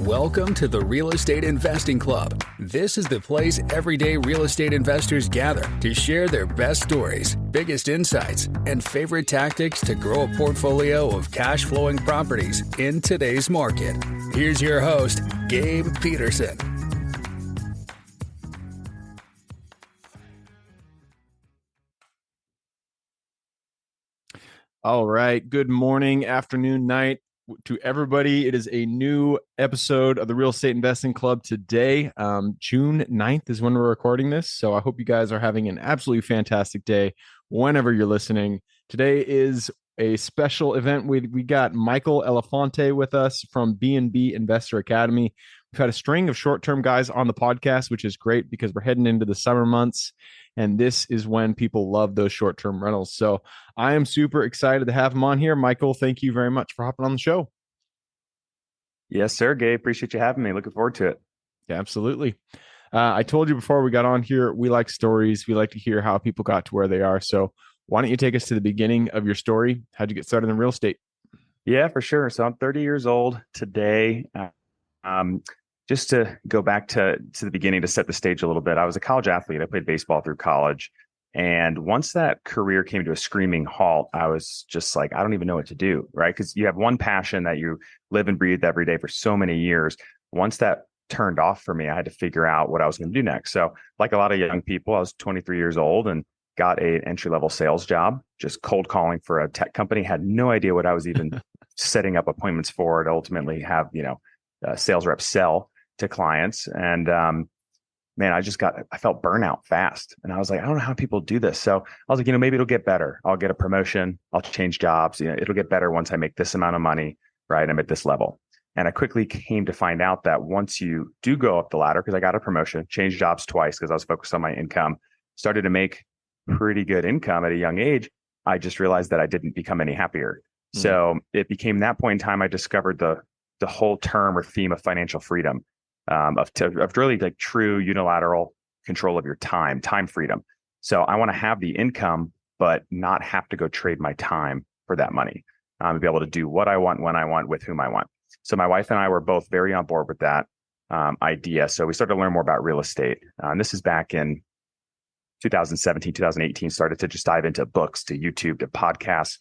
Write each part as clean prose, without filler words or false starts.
Welcome to the Real Estate Investing Club. This is the place everyday real estate investors gather to share their best stories, biggest insights, and favorite tactics to grow a portfolio of cash-flowing properties in today's market. Here's your host, Gabe Peterson. All right. Good morning, afternoon, night to everybody. It is a new episode of the Real Estate Investing Club today. June 9th is when we're recording this. So I hope you guys are having an absolutely fantastic day whenever you're listening. Today is a special event. We got Michael Elefante with us from B&B Investor Academy. We've had a string of short-term guys on the podcast, which is great because we're heading into the summer months. And this is when people love those short-term rentals. So I am super excited to have him on here. Michael, thank you very much for hopping on the show. Yes, sir, Gabe. Appreciate you having me. Looking forward to it. Yeah, absolutely. I told you before we got on here, we like stories. We like to hear how people got to where they are. So why don't you take us to the beginning of your story? How'd you get started in real estate? Yeah, for sure. So I'm 30 years old today. Just to go back to the beginning to set the stage a little bit, I was a college athlete. I played baseball through college. And once that career came to a screaming halt, I was just like, I don't even know what to do, right? Because you have one passion that you live and breathe every day for so many years. Once that turned off for me, I had to figure out what I was going to do next. So like a lot of young people, I was 23 years old and got an entry-level sales job, just cold calling for a tech company, had no idea what I was even setting up appointments for to ultimately have, sales reps sell to clients. And, man, I felt burnout fast. And I was like, I don't know how people do this. So I was like, maybe it'll get better. I'll get a promotion. I'll change jobs. It'll get better once I make this amount of money, right? I'm at this level. And I quickly came to find out that once you do go up the ladder, because I got a promotion, changed jobs twice because I was focused on my income, started to make pretty good income at a young age, I just realized that I didn't become any happier. So it became that point in time, I discovered the whole term or theme of financial freedom. Of really like true unilateral control of your time freedom. So I want to have the income, but not have to go trade my time for that money. To be able to do what I want, when I want, with whom I want. So my wife and I were both very on board with that idea. So we started to learn more about real estate. And this is back in 2017, 2018, started to just dive into books, to YouTube, to podcasts.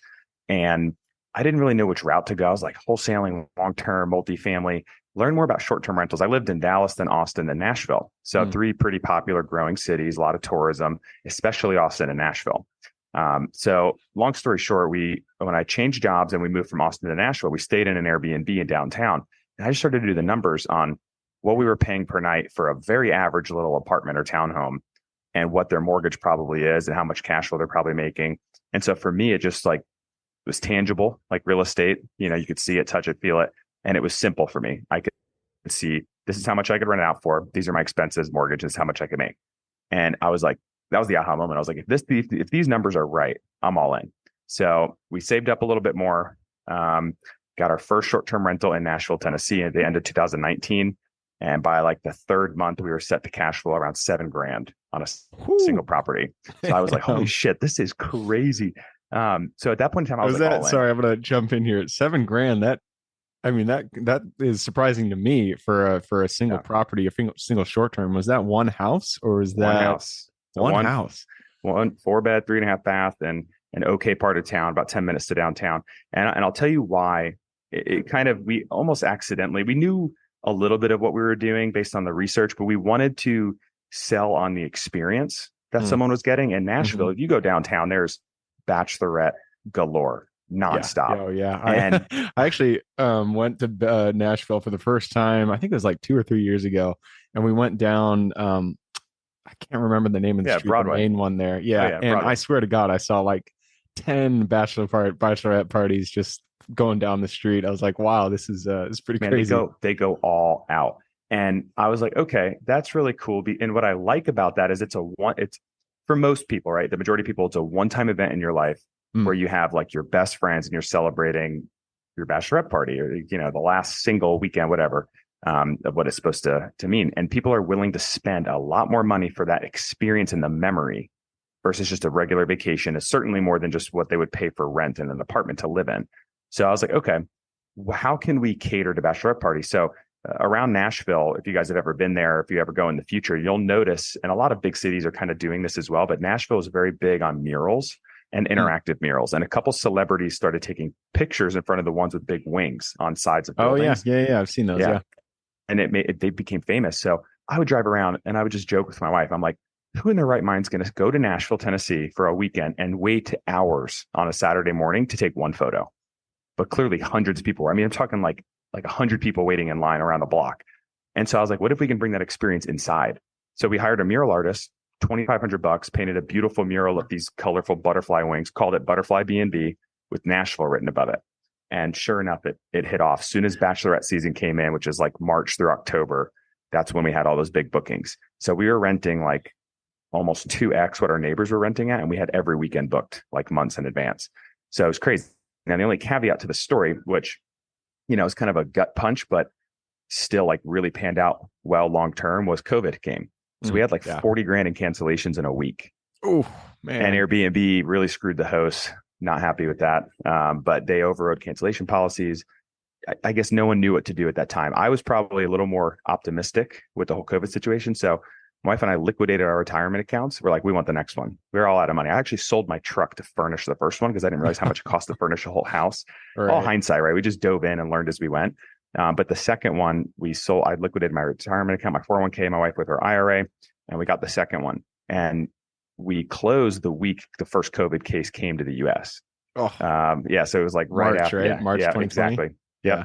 And I didn't really know which route to go. I was like wholesaling, long-term, multifamily. Learn more about short-term rentals. I lived in Dallas, then Austin, then Nashville. So three pretty popular growing cities, a lot of tourism, especially Austin and Nashville. So long story short, when I changed jobs and we moved from Austin to Nashville, we stayed in an Airbnb in downtown. And I just started to do the numbers on what we were paying per night for a very average little apartment or townhome and what their mortgage probably is and how much cash flow they're probably making. And so for me, it just like was tangible, like real estate. You could see it, touch it, feel it. And it was simple for me. I could see this is how much I could rent it out for. These are my expenses, mortgage, this is how much I could make. And I was like, that was the aha moment. I was like, if these numbers are right, I'm all in. So we saved up a little bit more, got our first short-term rental in Nashville, Tennessee at the end of 2019. And by like the third month, we were set to cash flow around $7,000 on a single property. So I was like, holy shit, this is crazy. So at that point in time, I was like, all in. Sorry, I'm going to jump in here. $7,000, that is surprising to me for a single property, a single short term. Was that one house or is that one house? One 4-bed, 3.5 bath, and an okay part of town, about 10 minutes to downtown. And I'll tell you why. We almost accidentally, we knew a little bit of what we were doing based on the research, but we wanted to sell on the experience that someone was getting. In Nashville, if you go downtown, there's bachelorette galore. Nonstop. And I actually went to Nashville for the first time. I think it was like 2 or 3 years ago, and we went down. I can't remember the name of the street, Broadway. The main one there. And Broadway. I swear to God, I saw like 10 bachelorette parties just going down the street. I was like, wow, this is pretty crazy. They go all out, and I was like, okay, that's really cool. And what I like about that is it's for most people, right? The majority of people, it's a one-time event in your life. Where you have like your best friends and you're celebrating your bachelorette party or, the last single weekend, whatever, of what it's supposed to mean. And people are willing to spend a lot more money for that experience and the memory versus just a regular vacation. Is certainly more than just what they would pay for rent in an apartment to live in. So I was like, okay, how can we cater to bachelorette parties? So around Nashville, if you guys have ever been there, if you ever go in the future, you'll notice, and a lot of big cities are kind of doing this as well, but Nashville is very big on murals and interactive murals. And a couple celebrities started taking pictures in front of the ones with big wings on sides of buildings. Yeah. I've seen those. Yeah. And they became famous. So I would drive around and I would just joke with my wife. I'm like, who in their right mind is going to go to Nashville, Tennessee for a weekend and wait hours on a Saturday morning to take one photo? But clearly hundreds of people were. I mean, I'm talking like 100 people waiting in line around the block. And so I was like, what if we can bring that experience inside? So we hired a mural artist, $2,500, painted a beautiful mural of these colorful butterfly wings, called it Butterfly B&B with Nashville written above it. And sure enough, it hit off. As soon as Bachelorette season came in, which is like March through October, that's when we had all those big bookings. So we were renting like almost 2x what our neighbors were renting at. And we had every weekend booked like months in advance. So it was crazy. Now, the only caveat to the story, which, is kind of a gut punch, but still like really panned out well long-term, was COVID came. So we had like 40 grand in cancellations in a week. Oh, man. And Airbnb really screwed the host. Not happy with that. But they overrode cancellation policies. I guess no one knew what to do at that time. I was probably a little more optimistic with the whole COVID situation. So my wife and I liquidated our retirement accounts. We're like, we want the next one. We were all out of money. I actually sold my truck to furnish the first one because I didn't realize how much it cost to furnish a whole house. Right. All hindsight, right? We just dove in and learned as we went. But the second one we sold, I liquidated my retirement account, my 401k, my wife with her IRA, and we got the second one. And we closed the week the first COVID case came to the US. So it was like March, after, right? March 2020. Exactly. Yeah.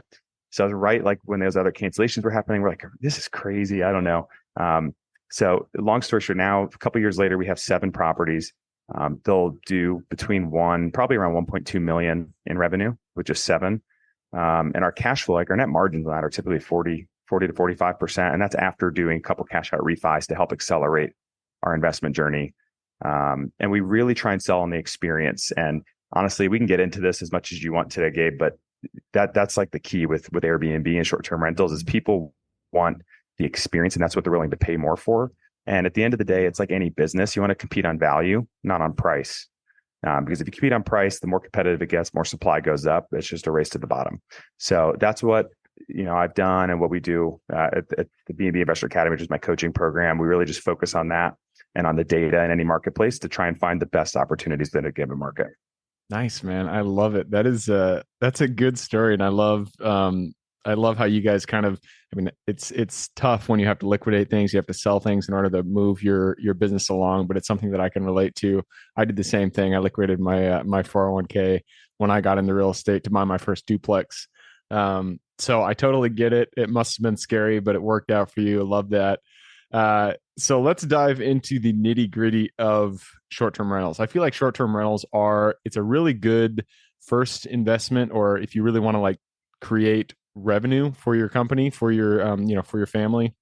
So it was right like when those other cancellations were happening. We're like, this is crazy. I don't know. So long story short, now a couple of years later, we have 7 properties. They'll do probably around 1.2 million in revenue with just 7. And our cash flow, like our net margins on that, are typically 40 to 45%. And that's after doing a couple cash out refis to help accelerate our investment journey. And we really try and sell on the experience. And honestly, we can get into this as much as you want today, Gabe, but that's like the key with Airbnb and short-term rentals is people want the experience, and that's what they're willing to pay more for. And at the end of the day, it's like any business. You want to compete on value, not on price. Because if you compete on price, the more competitive it gets, more supply goes up. It's just a race to the bottom. So that's what I've done and what we do at the B&B Investor Academy, which is my coaching program. We really just focus on that and on the data in any marketplace to try and find the best opportunities in a given market. Nice, man. I love it. That's a good story. And I love how you guys it's tough when you have to liquidate things, you have to sell things in order to move your business along, but it's something that I can relate to. I did the same thing. I liquidated my 401k when I got into real estate to buy my first duplex. So I totally get it. It must have been scary, but it worked out for you. I love that. So let's dive into the nitty gritty of short-term rentals. I feel like short-term rentals it's a really good first investment, or if you really want to like create revenue for your company, for your, for your family,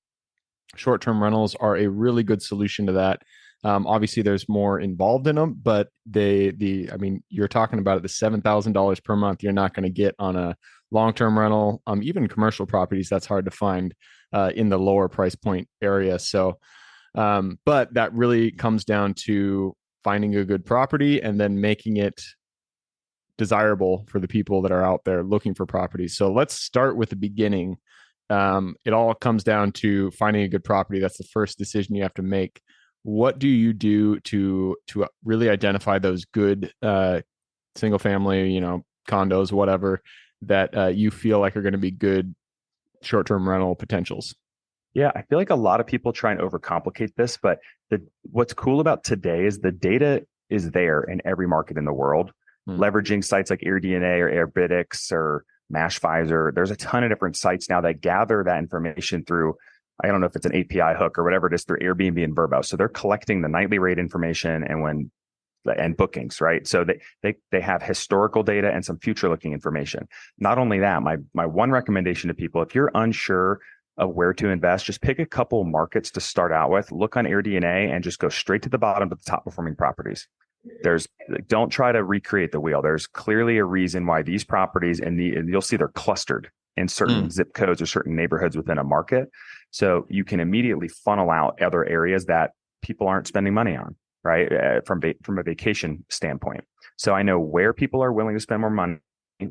short-term rentals are a really good solution to that. Obviously there's more involved in them, but you're talking about it, the $7,000 per month, you're not going to get on a long-term rental, even commercial properties. That's hard to find in the lower price point area. So, but that really comes down to finding a good property and then making it desirable for the people that are out there looking for properties. So let's start with the beginning. It all comes down to finding a good property. That's the first decision you have to make. What do you do to really identify those good single family, condos, whatever, that you feel like are going to be good short-term rental potentials? Yeah, I feel like a lot of people try and overcomplicate this, but what's cool about today is the data is there in every market in the world. Leveraging sites like AirDNA or Airbidix or Mashvisor. There's a ton of different sites now that gather that information through, I don't know if it's an API hook or whatever it is, through Airbnb and Vrbo. So they're collecting the nightly rate information and bookings, right? So they have historical data and some future looking information. Not only that, my one recommendation to people, if you're unsure of where to invest, just pick a couple markets to start out with, look on AirDNA and just go straight to the bottom of the top performing properties. Don't try to recreate the wheel. There's clearly a reason why these properties and you'll see they're clustered in certain zip codes or certain neighborhoods within a market. So you can immediately funnel out other areas that people aren't spending money on, right? From a vacation standpoint. So I know where people are willing to spend more money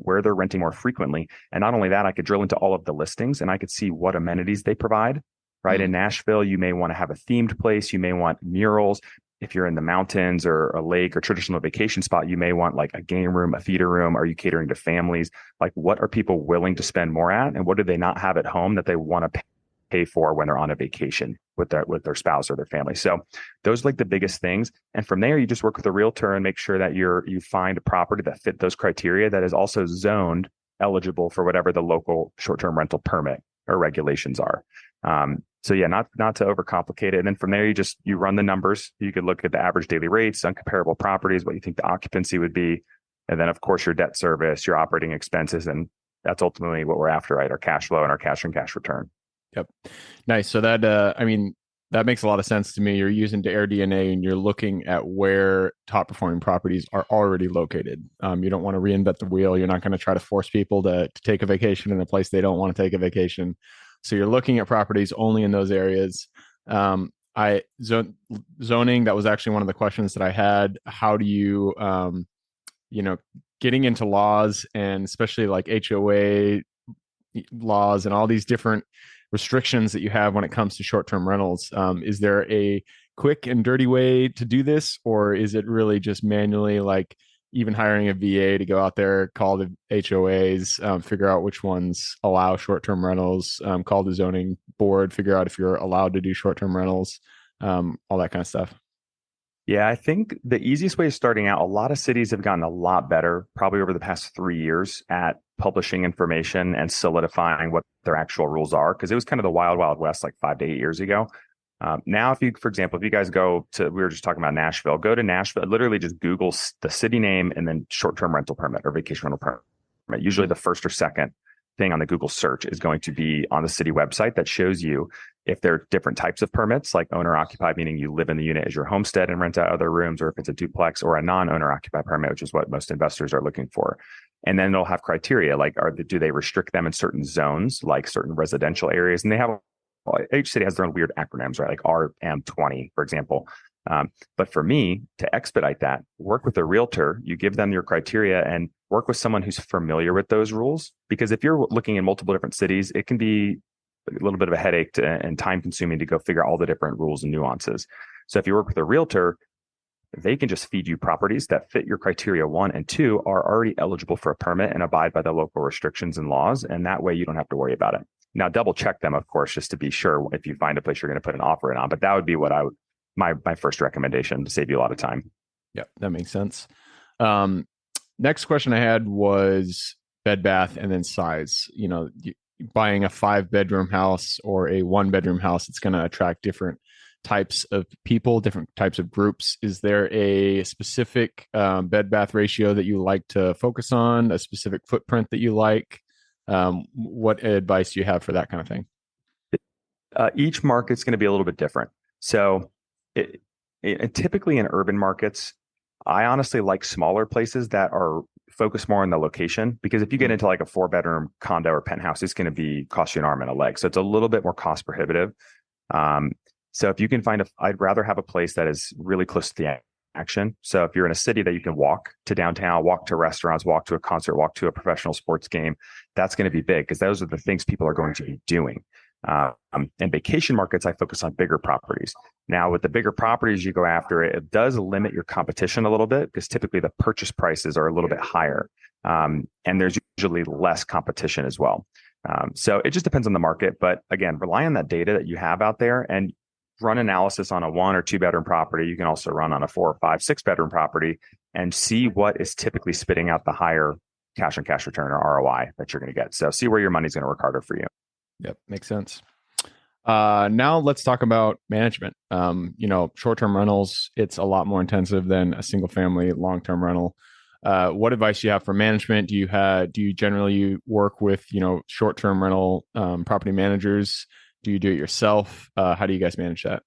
where they're renting more frequently. And not only that, I could drill into all of the listings and I could see what amenities they provide, right? In Nashville, you may want to have a themed place. You may want murals. If you're in the mountains or a lake or traditional vacation spot, you may want like a game room, a theater room. Are you catering to families? Like, what are people willing to spend more at? And what do they not have at home that they want to pay for when they're on a vacation with their spouse or their family? So those are like the biggest things. And from there, you just work with a realtor and make sure that you find a property that fit those criteria that is also zoned eligible for whatever the local short-term rental permit or regulations are. So yeah, not to overcomplicate it. And then from there, you run the numbers. You could look at the average daily rates on comparable properties, what you think the occupancy would be. And then of course your debt service, your operating expenses. And that's ultimately what we're after, right? Our cash flow and our cash on cash return. Yep. Nice. So that, that makes a lot of sense to me. You're using the Air DNA and you're looking at where top performing properties are already located. You don't want to reinvent the wheel. You're not going to try to force people to take a vacation in a place they don't want to take a vacation. So you're looking at properties only in those areas. Zoning, that was actually one of the questions that I had. How do you, getting into laws and especially like HOA laws and all these different restrictions that you have when it comes to short-term rentals. Is there a quick and dirty way to do this? Or is it really just manually, like even hiring a VA to go out there, call the HOAs, figure out which ones allow short-term rentals, call the zoning board, figure out if you're allowed to do short-term rentals, all that kind of stuff? Yeah, I think the easiest way of starting out, a lot of cities have gotten a lot better, probably over the past 3 years, at publishing information and solidifying what their actual rules are. Because it was kind of the wild, wild west like 5 to 8 years ago. Now, for example, if you guys we were just talking about Nashville, go to Nashville, literally just Google the city name and then short-term rental permit or vacation rental permit. Usually the first or second thing on the Google search is going to be on the city website that shows you if there are different types of permits, like owner occupied, meaning you live in the unit as your homestead and rent out other rooms, or if it's a duplex, or a non-owner occupied permit, which is what most investors are looking for. And then it'll have criteria like, do they restrict them in certain zones, like certain residential areas? And each city has their own weird acronyms, right? Like RM20, for example. But for me, to expedite that, work with a realtor. You give them your criteria and work with someone who's familiar with those rules. Because if you're looking in multiple different cities, it can be a little bit of a headache and time consuming to go figure out all the different rules and nuances. So if you work with a realtor, they can just feed you properties that fit your criteria, 1, and 2 are already eligible for a permit and abide by the local restrictions and laws. And that way you don't have to worry about it. Now, double check them, of course, just to be sure if you find a place you're going to put an offer in on. But that would be what my first recommendation to save you a lot of time. Yeah, that makes sense. Next question I had was bed, bath, and then size. Buying a 5-bedroom house or a 1-bedroom house, it's going to attract different types of people, different types of groups. Is there a specific bed, bath ratio that you like to focus on, a specific footprint that you like? What advice do you have for that kind of thing? Each market's going to be a little bit different. So typically in urban markets, I honestly like smaller places that are focused more on the location, because if you get into like a 4-bedroom condo or penthouse, it's going to cost you an arm and a leg. So it's a little bit more cost prohibitive. So if you can I'd rather have a place that is really close to the action. So if you're in a city that you can walk to downtown, walk to restaurants, walk to a concert, walk to a professional sports game, that's going to be big, because those are the things people are going to be doing. In vacation markets, I focus on bigger properties. Now, with the bigger properties you go after, it does limit your competition a little bit, because typically the purchase prices are a little bit higher. And there's usually less competition as well. So it just depends on the market. But again, rely on that data that you have out there and run analysis on a 1 or 2-bedroom property. You can also run on a 4 or 5, 6-bedroom property and see what is typically spitting out the higher cash on cash return or ROI that you're going to get. So see where your money's going to work harder for you. Yep, makes sense. Now let's talk about management. Short-term rentals, it's a lot more intensive than a single family long-term rental. What advice do you have for management? Do you generally work with, short-term rental property managers? Do you do it yourself? How do you guys manage that?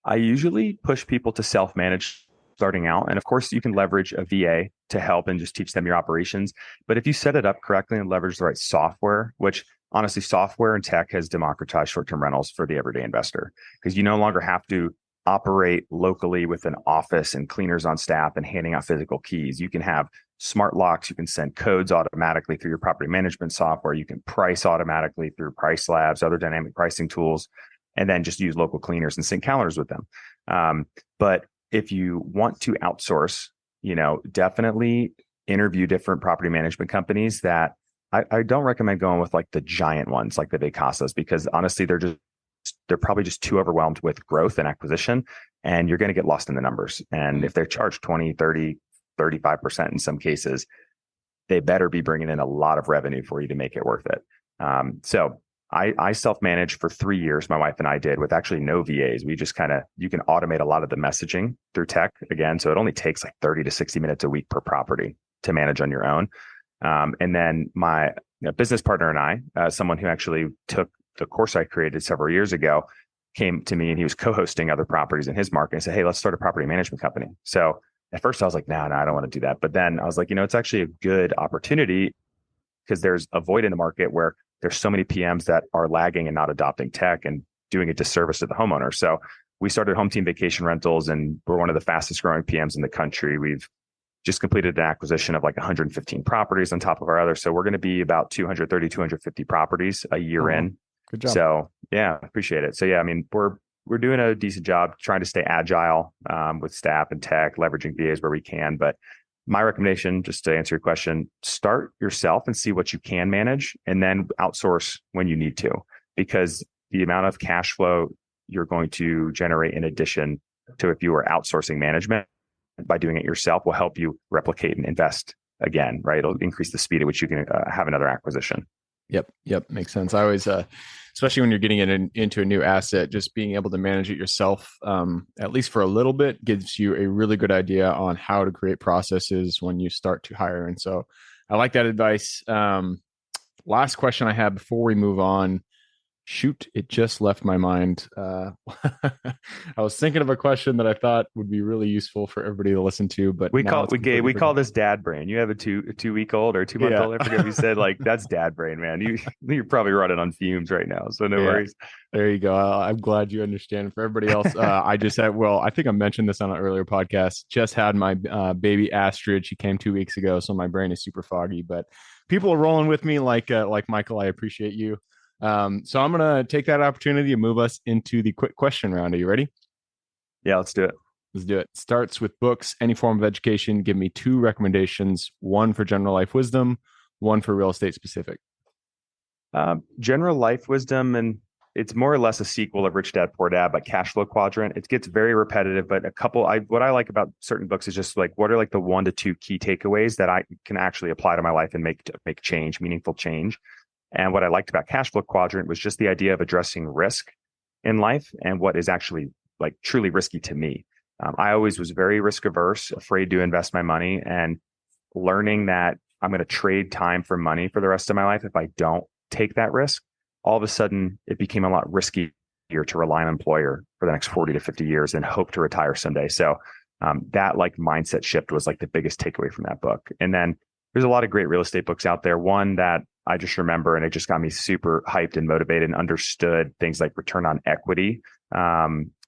I usually push people to self-manage starting out. And of course, you can leverage a VA to help and just teach them your operations. But if you set it up correctly and leverage the right software, which honestly, software and tech has democratized short-term rentals for the everyday investor, because you no longer have to operate locally with an office and cleaners on staff and handing out physical keys. You can have smart locks. You can send codes automatically through your property management software. You can price automatically through Price Labs, other dynamic pricing tools, and then just use local cleaners and sync calendars with them. But if you want to outsource, definitely interview different property management companies. That I don't recommend going with like the giant ones like the Vacasos, because honestly, they're probably just too overwhelmed with growth and acquisition, and you're going to get lost in the numbers. And if they're charged 20, 30, 35% in some cases, they better be bringing in a lot of revenue for you to make it worth it. So I self-managed for 3 years. My wife and I did, with actually no VAs. We just you can automate a lot of the messaging through tech again. So it only takes like 30 to 60 minutes a week per property to manage on your own. And then my business partner and I, someone who actually took the course I created several years ago, came to me, and he was co-hosting other properties in his market, and said, "Hey, let's start a property management company." So at first I was like, no, I don't want to do that. But then I was like, it's actually a good opportunity, because there's a void in the market where there's so many PMs that are lagging and not adopting tech and doing a disservice to the homeowner. So we started Home Team Vacation Rentals, and we're one of the fastest growing PMs in the country. We've just completed an acquisition of like 115 properties on top of our others. So we're going to be about 230, 250 properties a year in. Good job. So yeah, appreciate it. So yeah, I mean, we're doing a decent job trying to stay agile with staff and tech, leveraging VAs where we can. But my recommendation, just to answer your question, start yourself and see what you can manage, and then outsource when you need to, because the amount of cash flow you're going to generate in addition to if you were outsourcing management by doing it yourself will help you replicate and invest again, right? It'll increase the speed at which you can have another acquisition. Yep. Makes sense. I always, especially when you're getting it into a new asset, just being able to manage it yourself, at least for a little bit, gives you a really good idea on how to create processes when you start to hire. And so I like that advice. Last question I have before we move on. Shoot, it just left my mind. I was thinking of a question that I thought would be really useful for everybody to listen to, but we call this dad brain. You have a 2-week-old or 2-month-old. I forget what you said. Like, that's dad brain, man. You're probably running on fumes right now, so no worries. There you go. I'm glad you understand. For everybody else, I just had. Well, I think I mentioned this on an earlier podcast. Just had my baby Astrid. She came 2 weeks ago, so my brain is super foggy. But people are rolling with me, like Michael. I appreciate you. So I'm going to take that opportunity and move us into the quick question round. Are you ready? Yeah, let's do it. Let's do it. Starts with books, any form of education. Give me 2 recommendations, one for general life wisdom, one for real estate specific. General life wisdom, and it's more or less a sequel of Rich Dad Poor Dad, but Cash Flow Quadrant. It gets very repetitive, but what I like about certain books is just like, what are like the 1 to 2 key takeaways that I can actually apply to my life and make change, meaningful change. And what I liked about Cash Flow Quadrant was just the idea of addressing risk in life and what is actually like truly risky to me. I always was very risk averse, afraid to invest my money, and learning that I'm going to trade time for money for the rest of my life if I don't take that risk. All of a sudden, it became a lot riskier to rely on an employer for the next 40 to 50 years and hope to retire someday. So that like mindset shift was like the biggest takeaway from that book. And then there's a lot of great real estate books out there. One that I just remember, and it just got me super hyped and motivated and understood things like return on equity,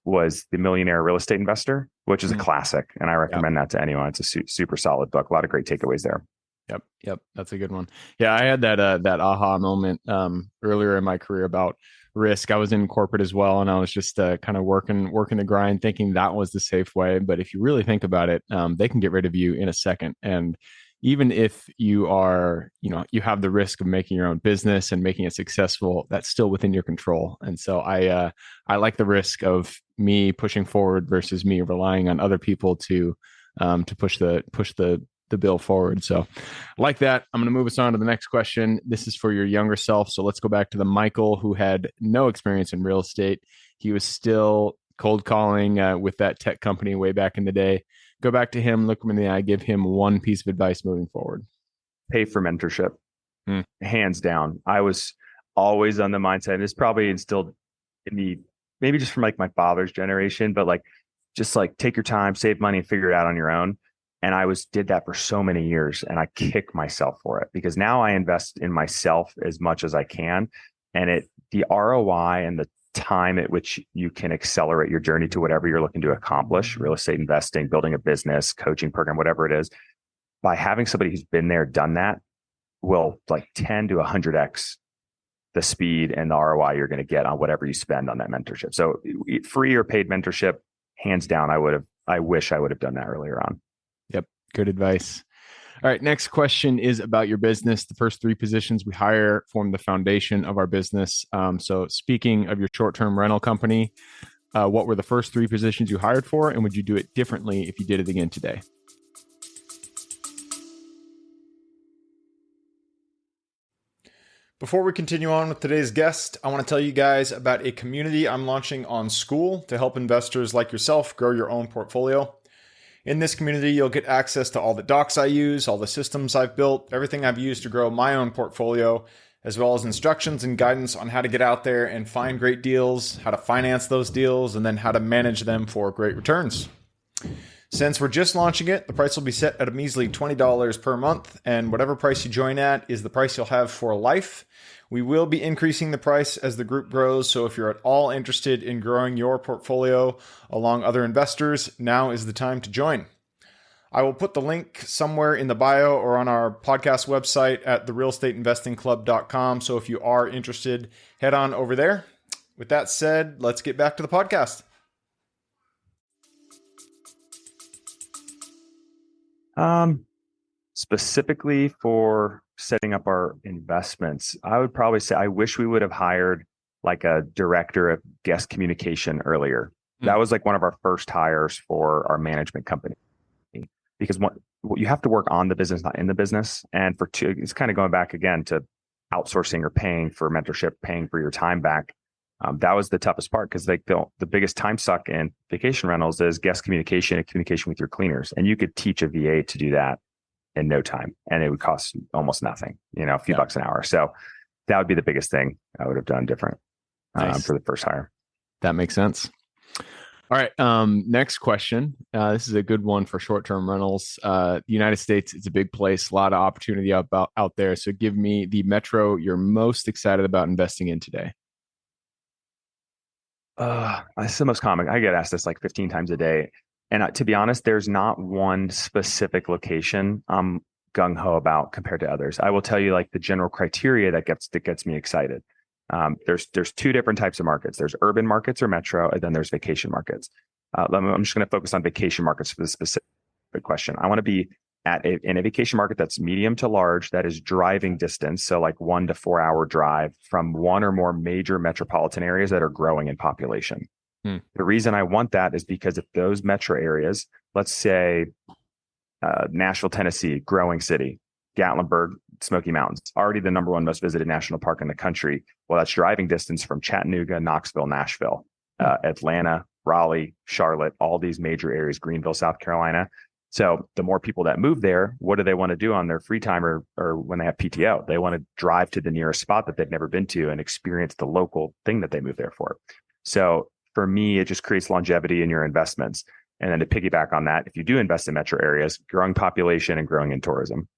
was The Millionaire Real Estate Investor, which is a classic. And I recommend that to anyone. It's a super solid book. A lot of great takeaways there. Yep. That's a good one. Yeah. I had that aha moment earlier in my career about risk. I was in corporate as well, and I was just kind of working the grind, thinking that was the safe way. But if you really think about it, they can get rid of you in a second. And even if you are, you have the risk of making your own business and making it successful, that's still within your control. And so I like the risk of me pushing forward versus me relying on other people to push the bill forward. So like that, I'm going to move us on to the next question. This is for your younger self. So let's go back to the Michael who had no experience in real estate. He was still cold calling with that tech company way back in the day. Go back to him, look him in the eye, give him one piece of advice moving forward. Pay for mentorship. Hands down. I was always on the mindset, and it's probably instilled in me, maybe just from like my father's generation, but like, just like take your time, save money, and figure it out on your own. And I did that for so many years, and I kick myself for it, because now I invest in myself as much as I can. And the ROI and time at which you can accelerate your journey to whatever you're looking to accomplish, real estate investing, building a business, coaching program, whatever it is, by having somebody who's been there, done that, will like 10 to 100x the speed and the ROI you're going to get on whatever you spend on that mentorship. So free or paid mentorship, hands down, I wish I would have done that earlier on. Yep. Good advice. All right. Next question is about your business. The first three positions we hire form the foundation of our business. So speaking of your short-term rental company, what were the first three positions you hired for? And would you do it differently if you did it again today? Before we continue on with today's guest, I want to tell you guys about a community I'm launching on School to help investors like yourself grow your own portfolio. In this community, you'll get access to all the docs I use, all the systems I've built, everything I've used to grow my own portfolio, as well as instructions and guidance on how to get out there and find great deals, how to finance those deals, and then how to manage them for great returns. Since we're just launching it, the price will be set at a measly $20 per month, and whatever price you join at is the price you'll have for life. We will be increasing the price as the group grows, so if you're at all interested in growing your portfolio along other investors, now is the time to join. I will put the link somewhere in the bio or on our podcast website at therealestateinvestingclub.com, so if you are interested, head on over there. With that said, let's get back to the podcast. Specifically for setting up our investments, I would probably say I wish we would have hired like a director of guest communication earlier. That was like one of our first hires for our management company, because you have to work on the business, not in the business. And for two, it's kind of going back again to outsourcing or paying for mentorship, paying for your time back. That was the toughest part, because like the biggest time suck in vacation rentals is guest communication and communication with your cleaners. And you could teach a VA to do that in no time, and it would cost almost nothing, a few bucks an hour. So that would be the biggest thing I would have done different for the first hire. That makes sense. All right. Next question. This is a good one for short-term rentals. The United States, it's a big place, a lot of opportunity out there. So give me the metro you're most excited about investing in today. It's the most common. I get asked this like 15 times a day. And to be honest, there's not one specific location I'm gung-ho about compared to others. I will tell you like the general criteria that gets me excited. There's two different types of markets. There's urban markets or metro, and then there's vacation markets. I'm just going to focus on vacation markets for this specific question. I want to be in a vacation market that's medium to large, that is driving distance. So like 1 to 4 hour drive from one or more major metropolitan areas that are growing in population. The reason I want that is because if those metro areas, let's say Nashville, Tennessee, growing city, Gatlinburg, Smoky Mountains, already the number one most visited national park in the country. Well, that's driving distance from Chattanooga, Knoxville, Nashville, Atlanta, Raleigh, Charlotte, all these major areas, Greenville, South Carolina. So the more people that move there, what do they want to do on their free time or when they have PTO? They want to drive to the nearest spot that they've never been to and experience the local thing that they moved there for. So for me, it just creates longevity in your investments. And then to piggyback on that, if you do invest in metro areas, growing population and growing in tourism.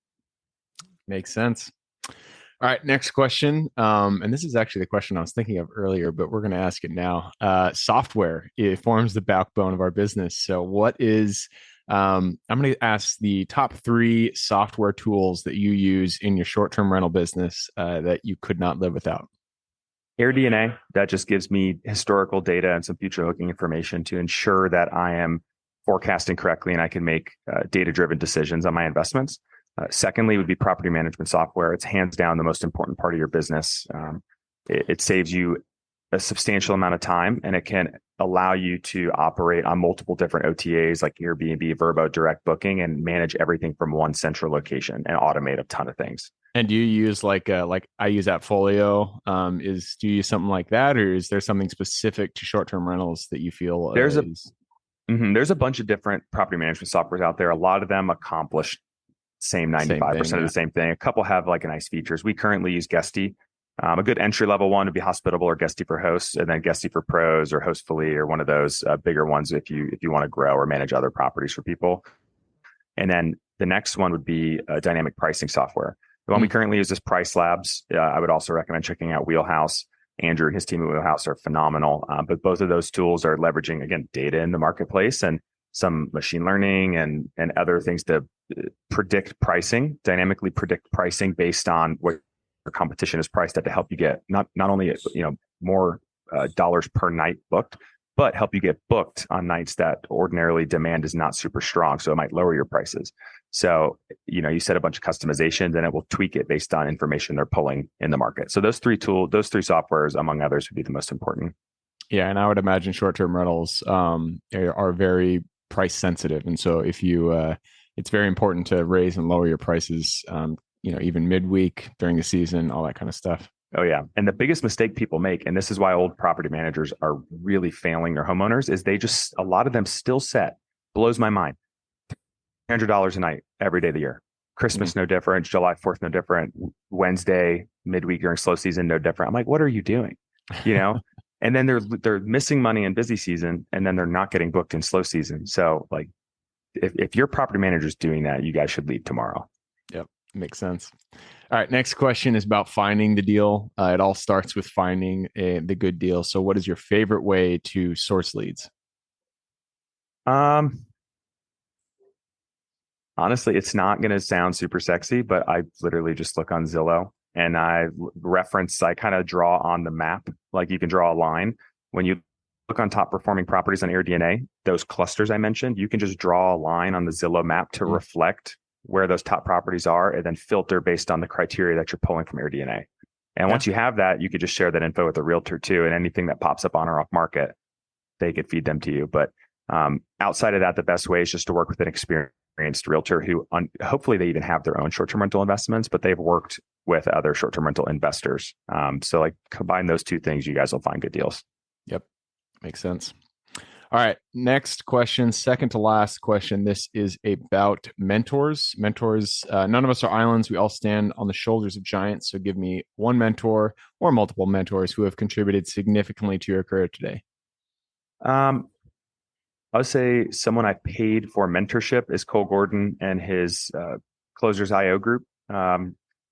Makes sense. All right, next question. And this is actually the question I was thinking of earlier, but we're going to ask it now. Software, it forms the backbone of our business. So what is, I'm going to ask the top 3 software tools that you use in your short-term rental business that you could not live without. AirDNA, that just gives me historical data and some future looking information to ensure that I am forecasting correctly and I can make data-driven decisions on my investments. Secondly, would be property management software. It's hands down the most important part of your business. It saves you a substantial amount of time, and it can allow you to operate on multiple different OTAs like Airbnb, Vrbo, direct booking, and manage everything from one central location and automate a ton of things. And do you use like I use Appfolio? Do you use something like that, or is there something specific to short-term rentals that you feel there's a bunch of different property management softwares out there. A lot of them accomplish same 95% of the same thing. A couple have like nice features. We currently use Guesty. A good entry level one would be Hospitable or Guesty for Hosts, and then Guesty for Pros or Hostfully or one of those bigger ones if you want to grow or manage other properties for people. And then the next one would be dynamic pricing software. The one we currently use is Price Labs. I would also recommend checking out Wheelhouse. Andrew and his team at Wheelhouse are phenomenal. But both of those tools are leveraging, again, data in the marketplace and some machine learning and other things to dynamically predict pricing based on what your competition is priced at, to help you get not only more dollars per night booked, but help you get booked on nights that ordinarily demand is not super strong. So it might lower your prices. So, you set a bunch of customizations and it will tweak it based on information they're pulling in the market. So those three softwares, among others, would be the most important. Yeah. And I would imagine short-term rentals are very price sensitive. And so if you, it's very important to raise and lower your prices, even midweek during the season, all that kind of stuff. Oh, yeah. And the biggest mistake people make, and this is why old property managers are really failing their homeowners, is a lot of them still set, blows my mind, $300 a night every day of the year. Christmas, no different. July 4th, no different. Wednesday, midweek during slow season, no different. I'm like, what are you doing? And then they're missing money in busy season, and then they're not getting booked in slow season. So like, if your property manager is doing that, you guys should leave tomorrow. Yep. Makes sense. All right. Next question is about finding the deal. It all starts with finding the good deal. So what is your favorite way to source leads? Honestly, it's not going to sound super sexy, but I literally just look on Zillow and I kind of draw on the map. Like you can draw a line. When you look on top performing properties on AirDNA, those clusters I mentioned, you can just draw a line on the Zillow map to reflect where those top properties are, and then filter based on the criteria that you're pulling from AirDNA. And once you have that, you could just share that info with a realtor too. And anything that pops up on or off market, they could feed them to you. But outside of that, the best way is just to work with an experienced realtor who hopefully they even have their own short-term rental investments, but they've worked with other short-term rental investors. So like combine those two things, you guys will find good deals. Yep. Makes sense. All right. Next question, second to last question. This is about mentors. Mentors, none of us are islands. We all stand on the shoulders of giants. So give me one mentor or multiple mentors who have contributed significantly to your career today. I would say someone I paid for mentorship is Cole Gordon and his Closers IO group.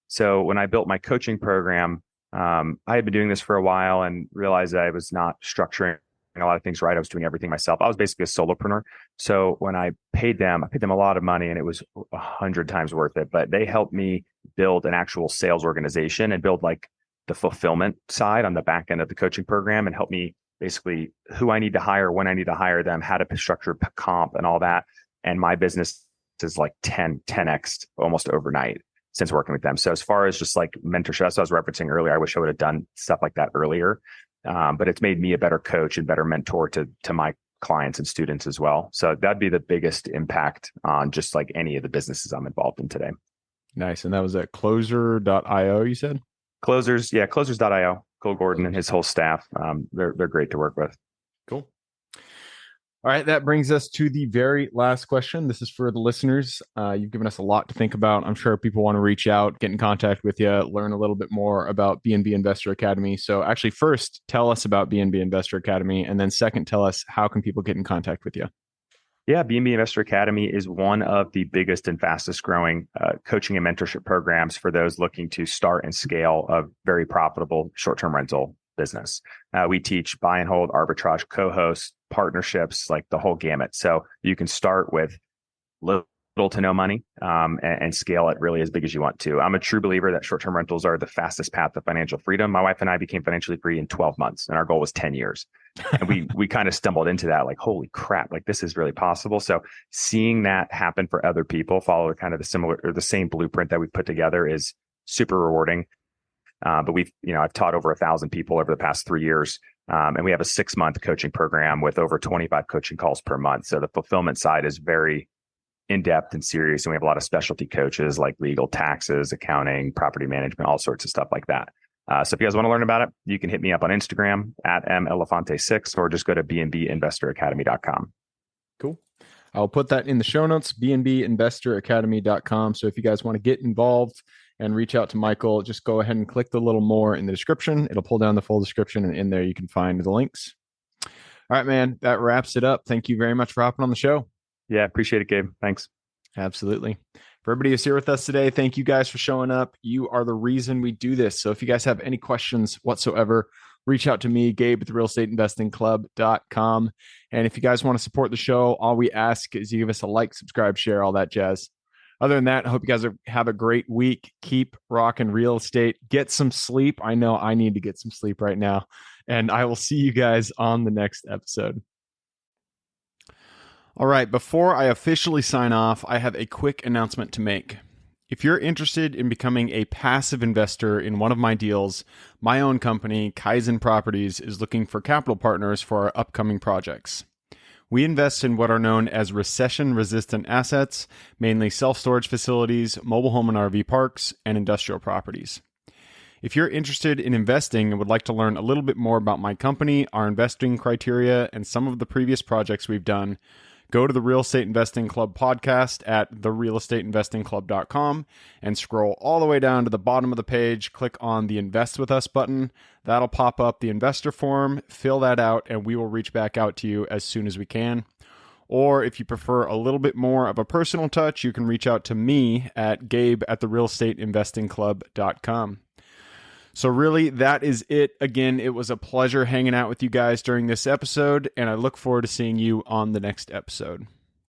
So when I built my coaching program, I had been doing this for a while and realized that I was not structuring a lot of things right. I was doing everything myself. I was basically a solopreneur. So when I paid them a lot of money, and it was 100 times worth it. But they helped me build an actual sales organization and build like the fulfillment side on the back end of the coaching program, and help me basically who I need to hire, when I need to hire them, how to structure comp and all that. And my business is like 10x almost overnight since working with them. So as far as just like mentorship, that's what I was referencing earlier. I wish I would have done stuff like that earlier. But it's made me a better coach and better mentor to my clients and students as well. So that'd be the biggest impact on just like any of the businesses I'm involved in today. Nice. And that was at closer.io, you said? Closers.io. Cole Gordon and his whole staff. They're great to work with. Cool. All right, that brings us to the very last question. This is for the listeners. You've given us a lot to think about. I'm sure people want to reach out, get in contact with you, learn a little bit more about B&B Investor Academy. So actually, first, tell us about B&B Investor Academy. And then second, tell us how can people get in contact with you? Yeah, B&B Investor Academy is one of the biggest and fastest growing coaching and mentorship programs for those looking to start and scale a very profitable short-term rental business. We teach buy and hold, arbitrage, co-host, partnerships, like the whole gamut. So you can start with little to no money and scale it really as big as you want to. I'm a true believer that short-term rentals are the fastest path to financial freedom. My wife and I became financially free in 12 months, and our goal was 10 years. And we kind of stumbled into that, like, holy crap, like this is really possible. So seeing that happen for other people, follow kind of the same blueprint that we've put together is super rewarding. But I've taught over 1,000 people over the past 3 years. And we have a 6-month coaching program with over 25 coaching calls per month. So the fulfillment side is very in-depth and serious. And we have a lot of specialty coaches like legal, taxes, accounting, property management, all sorts of stuff like that. So if you guys want to learn about it, you can hit me up on Instagram at @Elefante6, or just go to bnbinvestoracademy.com. Cool. I'll put that in the show notes, bnbinvestoracademy.com. So if you guys want to get involved and reach out to Michael, just go ahead and click the little more in the description. It'll pull down the full description, and in there you can find the links. All right, man, that wraps it up. Thank you very much for hopping on the show. Yeah, appreciate it, Gabe. Thanks. Absolutely. For everybody who's here with us today, thank you guys for showing up. You are the reason we do this. So if you guys have any questions whatsoever, reach out to me, Gabe at therealestateinvestingclub.com. And if you guys want to support the show, all we ask is you give us a like, subscribe, share, all that jazz. Other than that, I hope you guys have a great week. Keep rocking real estate. Get some sleep. I know I need to get some sleep right now. And I will see you guys on the next episode. All right, before I officially sign off, I have a quick announcement to make. If you're interested in becoming a passive investor in one of my deals, my own company, Kaizen Properties, is looking for capital partners for our upcoming projects. We invest in what are known as recession-resistant assets, mainly self-storage facilities, mobile home and RV parks, and industrial properties. If you're interested in investing and would like to learn a little bit more about my company, our investing criteria, and some of the previous projects we've done, go to the Real Estate Investing Club podcast at therealestateinvestingclub.com and scroll all the way down to the bottom of the page. Click on the Invest With Us button. That'll pop up the investor form. Fill that out, and we will reach back out to you as soon as we can. Or if you prefer a little bit more of a personal touch, you can reach out to me at Gabe at therealestateinvestingclub.com. So really, that is it. Again, it was a pleasure hanging out with you guys during this episode, and I look forward to seeing you on the next episode.